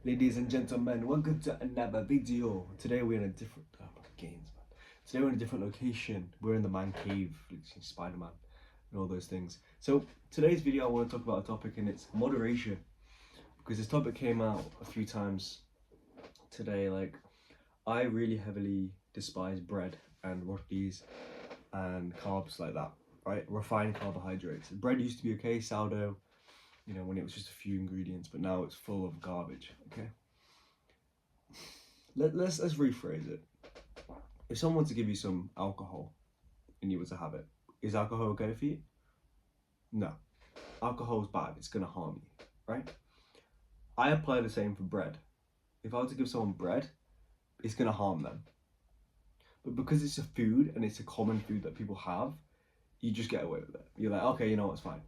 Ladies and gentlemen, welcome to another video. Today we're in a different Today we're in a different location. We're in the man cave, literally Spider-Man and all those things. So today's video I want to talk about a topic, and it's moderation. Because this topic came out a few times today. Like, I really heavily despise bread and rotis and carbs like that, right? Refined carbohydrates. Bread used to be okay, sourdough, you know, when it was just a few ingredients, but now it's full of garbage. Okay, let's rephrase it. If someone were to give you some alcohol and you were to have it, is alcohol okay for you? No, alcohol is bad. It's gonna harm you, right? I apply the same for bread. If I were to give someone bread, it's gonna harm them. But because it's a food and it's a common food that people have, you just get away with it. You're like, okay, you know what's fine.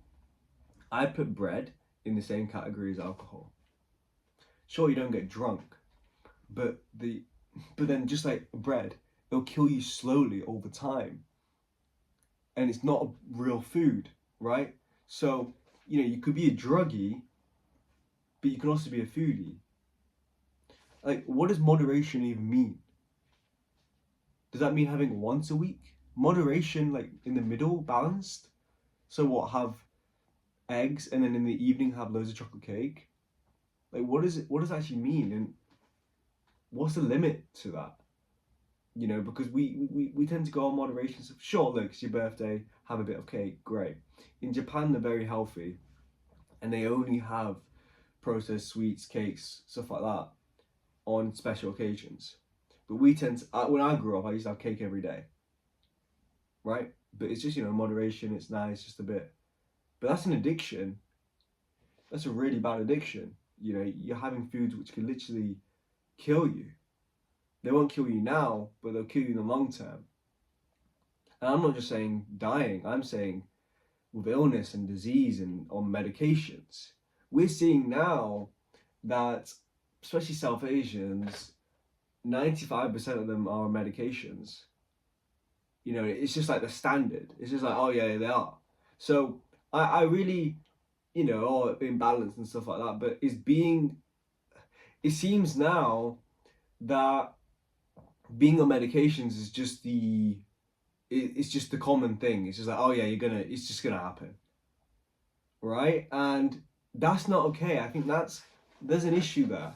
I put bread in the same category as alcohol. Sure, you don't get drunk, but then just like bread, it'll kill you slowly over time. And it's not a real food, right? So, you know, you could be a druggie, but you can also be a foodie. Like, what does moderation even mean? Does that mean having once a week? Moderation, like in the middle, balanced? So what, have eggs and then in the evening have loads of chocolate cake? Like, what does it actually mean, and what's the limit to that? You know, because we tend to go on moderation. So sure, look, it's your birthday, have a bit of cake, great. In Japan, they're very healthy and they only have processed sweets, cakes, stuff like that on special occasions. But we tend to, when I grew up, I used to have cake every day, right? But it's just, you know, moderation, it's nice, just a bit. But that's an addiction. That's a really bad addiction. You know, you're having foods which can literally kill you. They won't kill you now, but they'll kill you in the long term. And I'm not just saying dying, I'm saying with illness and disease and on medications. We're seeing now that, especially South Asians, 95% of them are on medications. You know, it's just like the standard. It's just like, oh yeah, they are. So I really, you know, oh, imbalanced and stuff like that, but it seems now that being on medications is just it's just the common thing. It's just like, oh yeah, it's just gonna happen, right? And that's not okay. I think there's an issue there.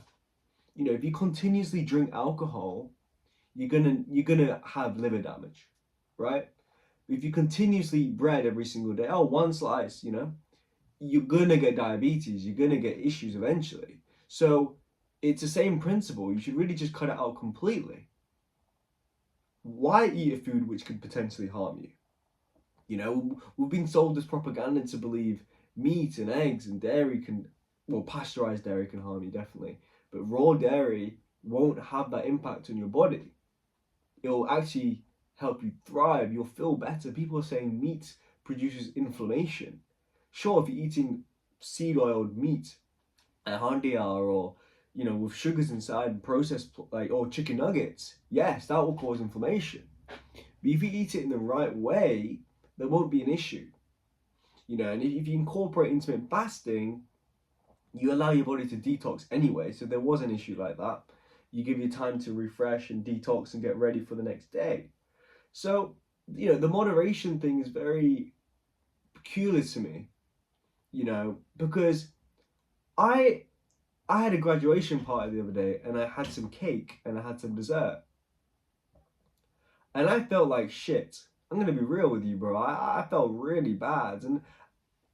You know, if you continuously drink alcohol, you're gonna have liver damage, right? If you continuously eat bread every single day, oh, one slice, you know, you're gonna get diabetes, you're gonna get issues eventually. So it's the same principle. You should really just cut it out completely. Why eat a food which could potentially harm you? You know, we've been sold this propaganda to believe meat and eggs and dairy pasteurized dairy can harm you, definitely. But raw dairy won't have that impact on your body. It'll actually help you thrive. You'll feel better. People are saying meat produces inflammation. Sure, if you're eating seed oiled meat, a handia, or, you know, with sugars inside, processed, like, or chicken nuggets, yes, that will cause inflammation. But if you eat it in the right way, there won't be an issue. You know, and if you incorporate intermittent fasting, you allow your body to detox anyway. So there was an issue like that. You give your time to refresh and detox and get ready for the next day. So, you know, the moderation thing is very peculiar to me, you know, because I had a graduation party the other day and I had some cake and I had some dessert. And I felt like shit. I'm going to be real with you, bro. I felt really bad. And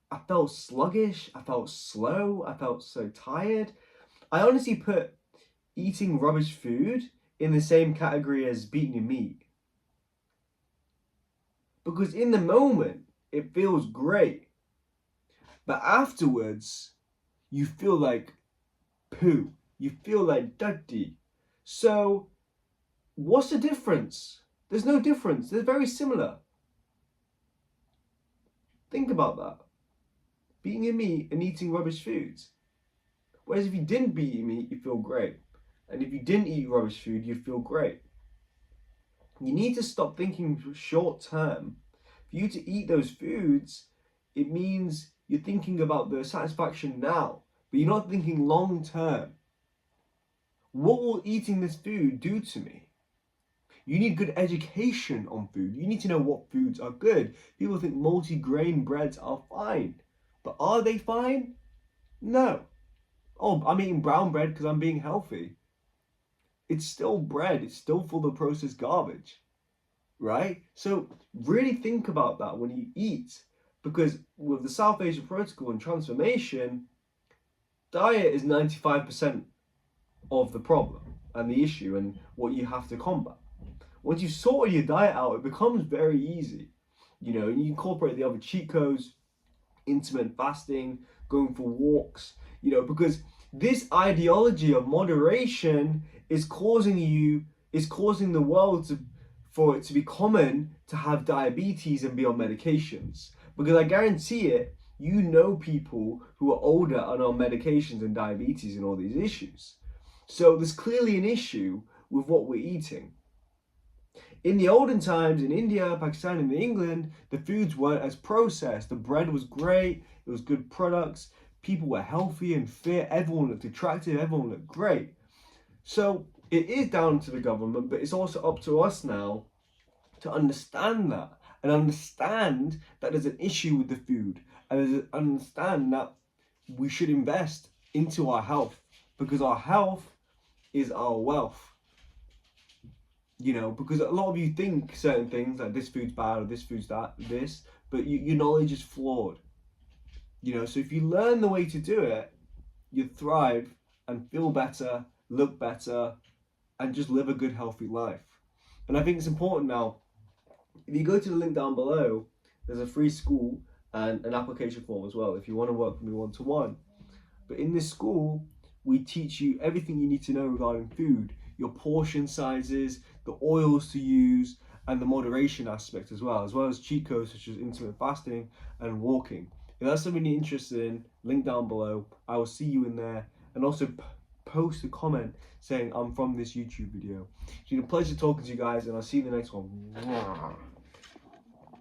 I felt sluggish. I felt slow. I felt so tired. I honestly put eating rubbish food in the same category as beating your meat. Because in the moment, it feels great. But afterwards, you feel like poo. You feel like dirty. So, what's the difference? There's no difference. They're very similar. Think about that. Beating your meat and eating rubbish foods. Whereas if you didn't beat your meat, you feel great. And if you didn't eat rubbish food, you'd feel great. You need to stop thinking short term. For you to eat those foods, it means you're thinking about the satisfaction now, but you're not thinking long term. What will eating this food do to me? You need good education on food. You need to know what foods are good. People think multi-grain breads are fine. But are they fine? No. Oh, I'm eating brown bread because I'm being healthy. It's still bread. It's still full of processed garbage, right? So really think about that when you eat, because with the South Asia Protocol and transformation, diet is 95% of the problem and the issue and what you have to combat. Once you've sorted your diet out, it becomes very easy. You know, and you incorporate the other cheat codes, intermittent fasting, going for walks, you know, because this ideology of moderation is causing the world for it to be common to have diabetes and be on medications. Because I guarantee it, you know people who are older and on medications and diabetes and all these issues. So there's clearly an issue with what we're eating. In the olden times, in India, Pakistan, and England, the foods weren't as processed. The bread was great, it was good products, people were healthy and fit, everyone looked attractive, everyone looked great. So it is down to the government, but it's also up to us now to understand that and understand that there's an issue with the food and understand that we should invest into our health because our health is our wealth. You know, because a lot of you think certain things like this food's bad or this food's this, but your knowledge is flawed. You know, so if you learn the way to do it, you thrive and feel better, look better, and just live a good, healthy life. And I think it's important now, if you go to the link down below, there's a free Skool and an application form as well if you want to work with me one-to-one. But in this Skool, we teach you everything you need to know regarding food, your portion sizes, the oils to use, and the moderation aspect as well as cheat codes such as intermittent fasting and walking. If that's something you're interested in, link down below. I will see you in there, and also post a comment saying I'm from this YouTube video. It's been a pleasure talking to you guys, and I'll see you in the next one.